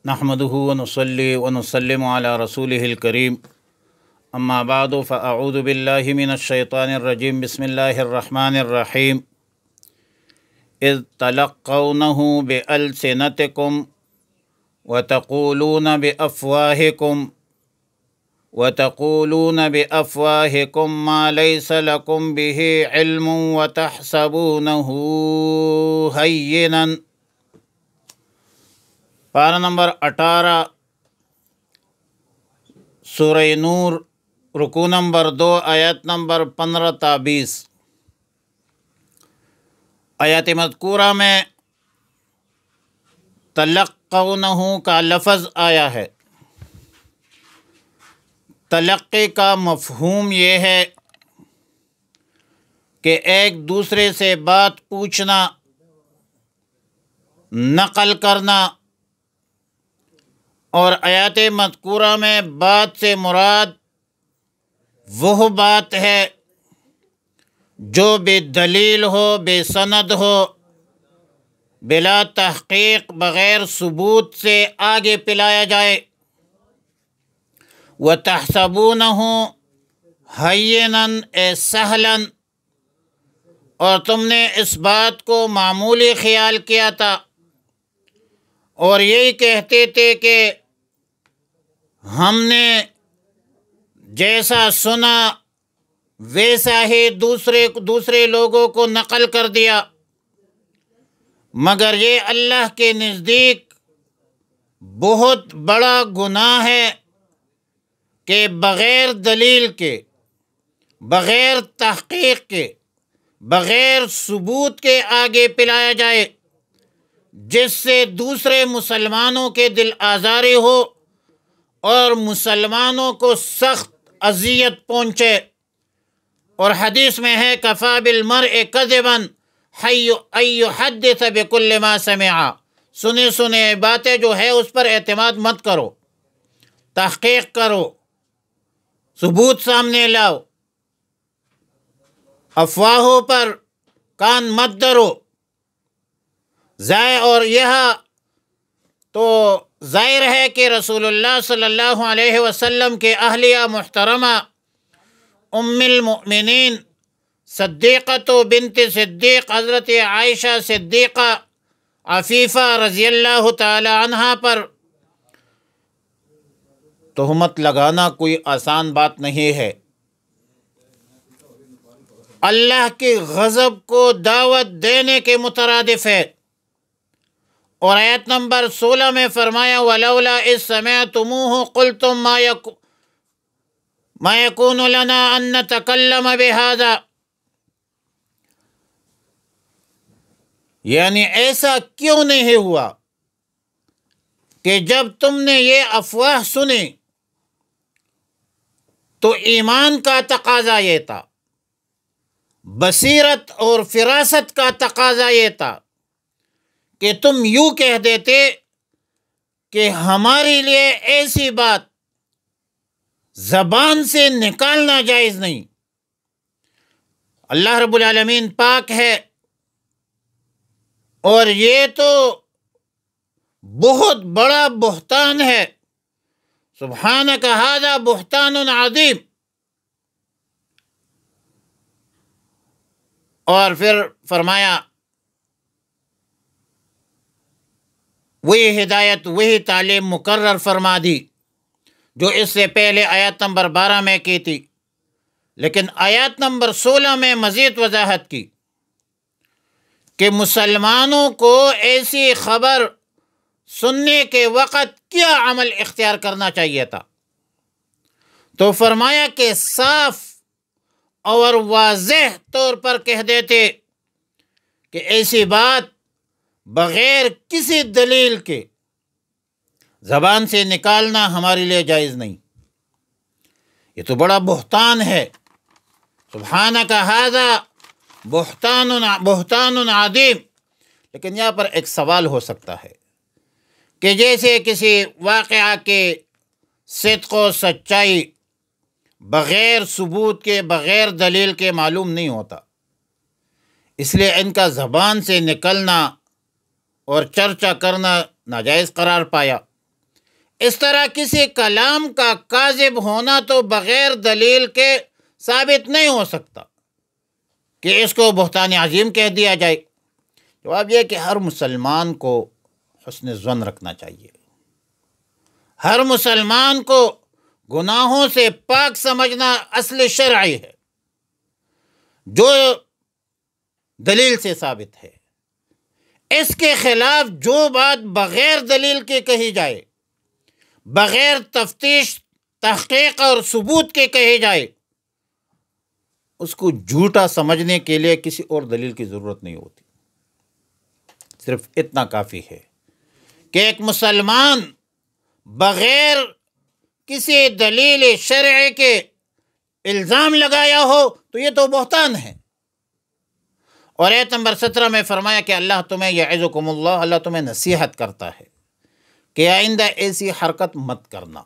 نحمده ونصلي ونسلم على رسوله الكريم اما بعد فاعوذ بالله من الشيطان الرجيم بسم الله الرحمن الرحيم اذ تلقونه بألسنتكم وتقولون بأفواهكم ما ليس لكم به علم وتحسبونه هينا۔ پارہ نمبر 18 سورہ نور، رکوع نمبر 2، آیت نمبر 15 تا 20۔ آیات مذکورہ میں تلقونہ کا لفظ آیا ہے۔ تلقی کا مفہوم یہ ہے کہ ایک دوسرے سے بات پوچھنا، نقل کرنا، اور آیات مذکورہ میں بات سے مراد وہ بات ہے جو بے دلیل ہو، بے سند ہو، بلا تحقیق، بغیر ثبوت سے آگے پلایا جائے۔ وَتَحْسَبُونَهُ هَيِّنًا اے سہلاً، اور تم نے اس بات کو معمولی خیال کیا تھا اور یہی کہتے تھے کہ ہم نے جیسا سنا ویسا ہی دوسرے لوگوں کو نقل کر دیا، مگر یہ اللہ کے نزدیک بہت بڑا گناہ ہے کہ بغیر دلیل کے، بغیر تحقیق کے، بغیر ثبوت کے آگے پلایا جائے، جس سے دوسرے مسلمانوں کے دل آزاری ہو اور مسلمانوں کو سخت اذیت پہنچے۔ اور حدیث میں ہے کفا بالمرء کذبا ان یحدث بکل ما سمع، سنے باتیں جو ہے اس پر اعتماد مت کرو، تحقیق کرو، ثبوت سامنے لاؤ، افواہوں پر کان مت درو۔ اور یہ تو ظاہر ہے کہ رسول اللہ صلی اللہ علیہ وسلم کے اہلیہ محترمہ ام المؤمنین صدیقۃ بنت صدیق حضرت عائشہ صدیقہ عفیفہ رضی اللہ تعالی عنہا پر تہمت لگانا کوئی آسان بات نہیں ہے۔ اللہ کی غضب کو دعوت دینے کے مترادف ہے۔ اور آیت نمبر 16 میں فرمایا وَلَوْلَا إِذْ سَمِعْتُمُوهُ قُلْتُمْ مَا يَكُونُ لَنَا أَن نَّتَكَلَّمَ بِهَذَا، یعنی ایسا کیوں نہیں ہوا کہ جب تم نے یہ افواہ سنی تو ایمان کا تقاضا یہ تھا، بصیرت اور فراست کا تقاضا یہ تھا کہ تم یوں کہہ دیتے کہ ہمارے لیے ایسی بات زبان سے نکالنا جائز نہیں۔ اللہ رب العالمین پاک ہے، اور یہ تو بہت بڑا بہتان ہے، سبحانک ھذا بہتان عظیم۔ اور پھر فرمایا وہی ہدایت، وہی تعلیم مقرر فرما دی جو اس سے پہلے آیت نمبر 12 میں کی تھی، لیکن آیت نمبر 16 میں مزید وضاحت کی کہ مسلمانوں کو ایسی خبر سننے کے وقت کیا عمل اختیار کرنا چاہیے تھا۔ تو فرمایا کہ صاف اور واضح طور پر کہہ دیتے کہ ایسی بات بغیر کسی دلیل کے زبان سے نکالنا ہمارے لیے جائز نہیں۔ یہ تو بڑا بہتان ہے، سبحانک ھذا بہتان عظیم۔ لیکن یہاں پر ایک سوال ہو سکتا ہے کہ جیسے کسی واقعہ کے صدق و سچائی بغیر ثبوت کے، بغیر دلیل کے معلوم نہیں ہوتا، اس لیے ان کا زبان سے نکلنا اور چرچا کرنا ناجائز قرار پایا۔ اس طرح کسی کلام کا کاذب ہونا تو بغیر دلیل کے ثابت نہیں ہو سکتا کہ اس کو بہتان عظیم کہہ دیا جائے۔ جواب یہ کہ ہر مسلمان کو حسن ظن رکھنا چاہیے، ہر مسلمان کو گناہوں سے پاک سمجھنا اصل شرعی ہے جو دلیل سے ثابت ہے۔ اس کے خلاف جو بات بغیر دلیل کے کہی جائے، بغیر تفتیش، تحقیق اور ثبوت کے کہی جائے، اس کو جھوٹا سمجھنے کے لیے کسی اور دلیل کی ضرورت نہیں ہوتی۔ صرف اتنا کافی ہے کہ ایک مسلمان بغیر کسی دلیل شرعی کے الزام لگایا ہو تو یہ تو بہتان ہے۔ اور آیت نمبر 17 میں فرمایا کہ اللہ تمہیں یعظکم اللہ، اللہ تمہیں نصیحت کرتا ہے کہ آئندہ ایسی حرکت مت کرنا۔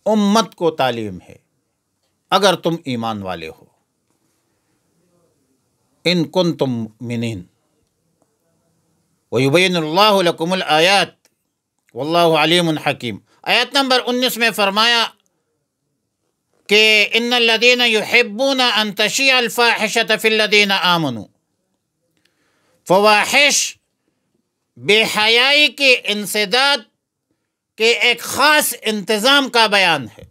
امت کو تعلیم ہے اگر تم ایمان والے ہو، ان کنتم مؤمنین ویبین اللہ لکم الآیات واللہ علیم حکیم۔ آیت نمبر 19 میں فرمایا کہ ان الذین یحبون ان تشیع الفاحشۃ فی الذین آمنوا، فواحش بے حیائی کے انسداد کے ایک خاص انتظام کا بیان ہے،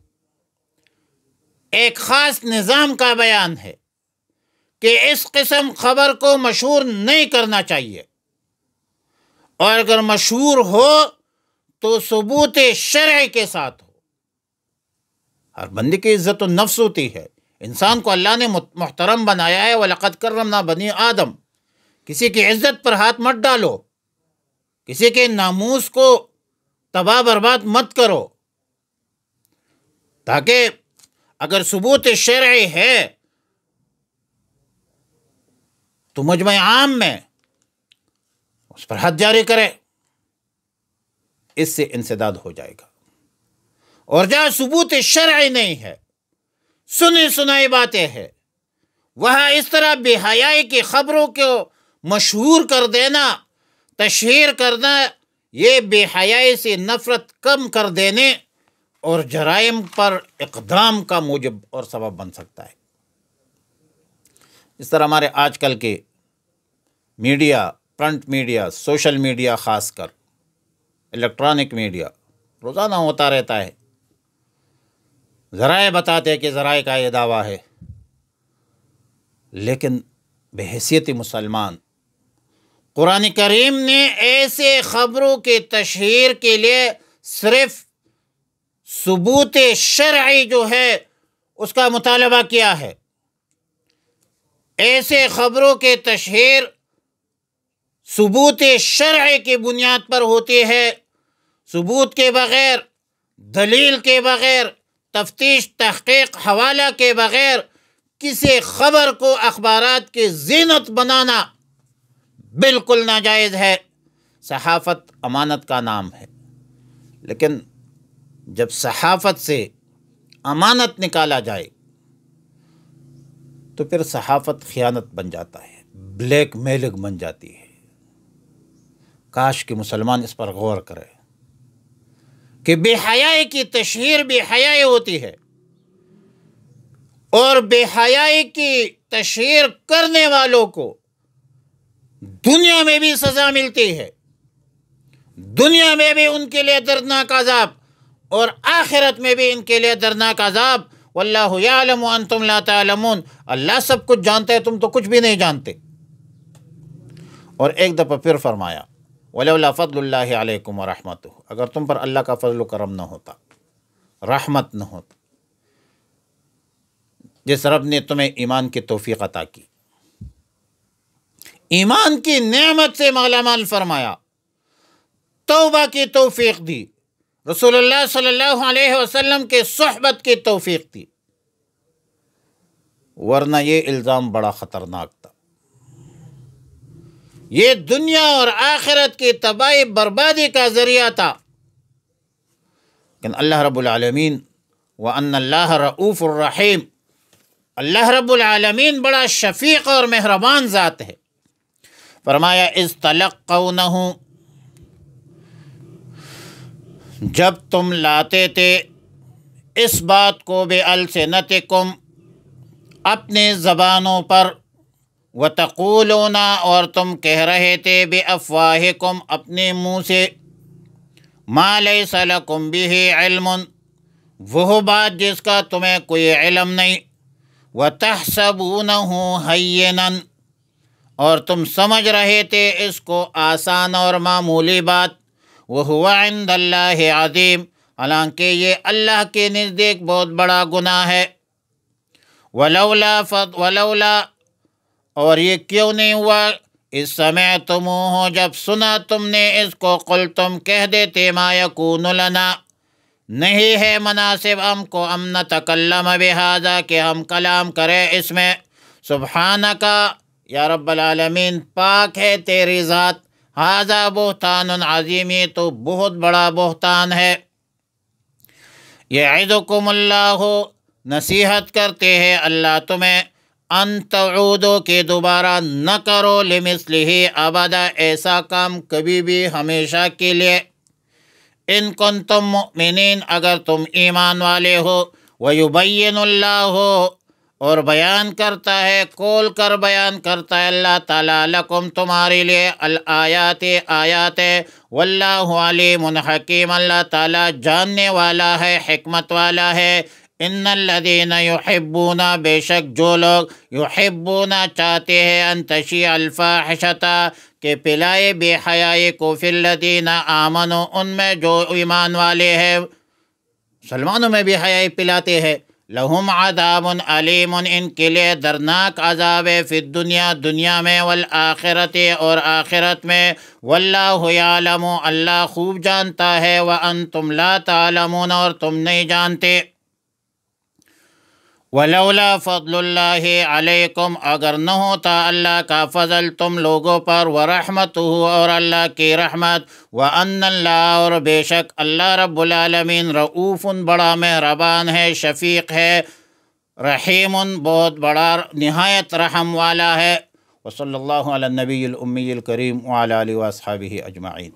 ایک خاص نظام کا بیان ہے کہ اس قسم خبر کو مشہور نہیں کرنا چاہیے، اور اگر مشہور ہو تو ثبوت شرعی کے ساتھ ہو۔ ہر بندے کی عزت و نفس ہوتی ہے، انسان کو اللہ نے محترم بنایا ہے، وَلَقَدْ كَرَّمْنَا بَنِي آدم۔ کسی کی عزت پر ہاتھ مت ڈالو، کسی کے ناموس کو تباہ برباد مت کرو، تاکہ اگر ثبوت شرعی ہے تو مجمع عام میں اس پر حد جاری کرے، اس سے انسداد ہو جائے گا۔ اور جہاں ثبوت شرعی نہیں ہے، سنی سنائی باتیں ہیں، وہاں اس طرح بے حیائی کی خبروں کو مشہور کر دینا، تشہیر کرنا، یہ بے حیائی سے نفرت کم کر دینے اور جرائم پر اقدام کا موجب اور سبب بن سکتا ہے۔ اس طرح ہمارے آج کل کے media, print media, social media, خاص کر الیکٹرانک میڈیا، روزانہ ہوتا رہتا ہے، ذرائع بتاتے ہیں کہ ذرائع کا یہ دعویٰ ہے، لیکن بحیثیت مسلمان قرآن کریم نے ایسے خبروں کے تشہیر کے لیے صرف ثبوت شرعی جو ہے اس کا مطالبہ کیا ہے۔ ایسے خبروں کے تشہیر ثبوت شرعی کی بنیاد پر ہوتی ہے، ثبوت کے بغیر، دلیل کے بغیر، تفتیش، تحقیق، حوالہ کے بغیر کسی خبر کو اخبارات کی زینت بنانا بالکل ناجائز ہے۔ صحافت امانت کا نام ہے، لیکن جب صحافت سے امانت نکالا جائے تو پھر صحافت خیانت بن جاتا ہے، بلیک میلنگ بن جاتی ہے۔ کاش کہ مسلمان اس پر غور کرے کہ بے حیائی کی تشہیر بے حیائی ہوتی ہے، اور بے حیائی کی تشہیر کرنے والوں کو دنیا میں بھی سزا ملتی ہے، دنیا میں بھی ان کے لیے دردناک عذاب، اور آخرت میں بھی ان کے لیے دردناک عذاب۔ واللہ یعلم وانتم لا تعلمون، اللہ سب کچھ جانتا ہے، تم تو کچھ بھی نہیں جانتے۔ اور ایک دفعہ پھر فرمایا ولولا فضل اللہ علیکم ورحمتہ، اگر تم پر اللہ کا فضل و کرم نہ ہوتا، رحمت نہ ہوتا، جس رب نے تمہیں ایمان کی توفیق عطا کی، ایمان کی نعمت سے مالا مال فرمایا، توبہ کی توفیق دی، رسول اللہ صلی اللہ علیہ وسلم کے صحبت کی توفیق دی، ورنہ یہ الزام بڑا خطرناک تھا، یہ دنیا اور آخرت کی تباہی بربادی کا ذریعہ تھا۔ لیکن اللہ رب العالمین وَأَنَّ اللَّهَ رَؤُوفٌ الرحیم، اللہ رب العالمین بڑا شفیق اور مہربان ذات ہے۔ فرمایا اذ تلقونہ، جب تم لاتے تھے اس بات کو بِأَلْسِنَتِكُمْ اپنے زبانوں پر، وَتَقُولُونَ اور تم کہہ رہے تھے بِأَفْوَاهِكُمْ اپنے منہ سے، مَا لَيْسَ لَكُمْ بِهِ عِلْمٌ وہ بات جس کا تمہیں کوئی علم نہیں، وَتَحْسَبُونَهُ هَيِّنًا اور تم سمجھ رہے تھے اس کو آسان اور معمولی بات، وَهُوَ عِندَ اللَّهِ عَظِيمٌ حالانکہ یہ اللہ کے نزدیک بہت بڑا گناہ ہے۔ ولولا اور یہ کیوں نہیں ہوا، اس سمعتموہ جب سنا تم نے اس کو، قلتم کہہ دیتے ما یکون لنا نہیں ہے مناسب ہم کو، ام نتکلم بہذا کہ ہم کلام کریں اس میں، سبحانک یا رب العالمین پاک ہے تیری ذات، ھذا بہتان عظیم یہ تو بہت بڑا بہتان ہے۔ یعظکم اللہ نصیحت کرتے ہیں اللہ تمہیں، ان تعودو کہ دوبارہ نہ کرو، لمثلہ ابدا ایسا کام کبھی بھی ہمیشہ کے لیے، ان کنتم مؤمنین اگر تم ایمان والے ہو، ویبین اللہ اور بیان کرتا ہے، کھول کر بیان کرتا ہے اللہ تعالیٰ لکم تمہارے لیے، الآیات آیات ہے، واللہ علیم حکیم اللہ تعالیٰ جاننے والا ہے حکمت والا ہے۔ ان الذین یحبون بے شک جو لوگ، یحبون چاہتے ہیں، ان تشیع الفاحشۃ کہ پلائے بے حیائی کو، فی الذین آمنوا ان میں جو ایمان والے ہیں، مسلمانوں میں بھی حیائی پلاتے ہیں، لہم عذاب علیم ان کے لیے دردناک عذاب ہے، فی الدنیا دنیا میں، والآخرت اور آخرت میں، واللہ یعلم اللہ خوب جانتا ہے، وانتم لا تعلمون اور تم نہیں جانتے۔ ولولا فضل اللہ علیکم اگر نہ ہوتا اللہ کا فضل تم لوگوں پر، ورحمتہ اور اللہ کی رحمت، وان اللہ اور بے شک اللہ رب العالمین رؤوف بڑا مہربان ہے، شفیق ہے، رحیم بہت بڑا نہایت رحم والا ہے۔ وصلی اللہ علی النبی الامی الکریم وعلی آلہ واصحابہ اجمعین۔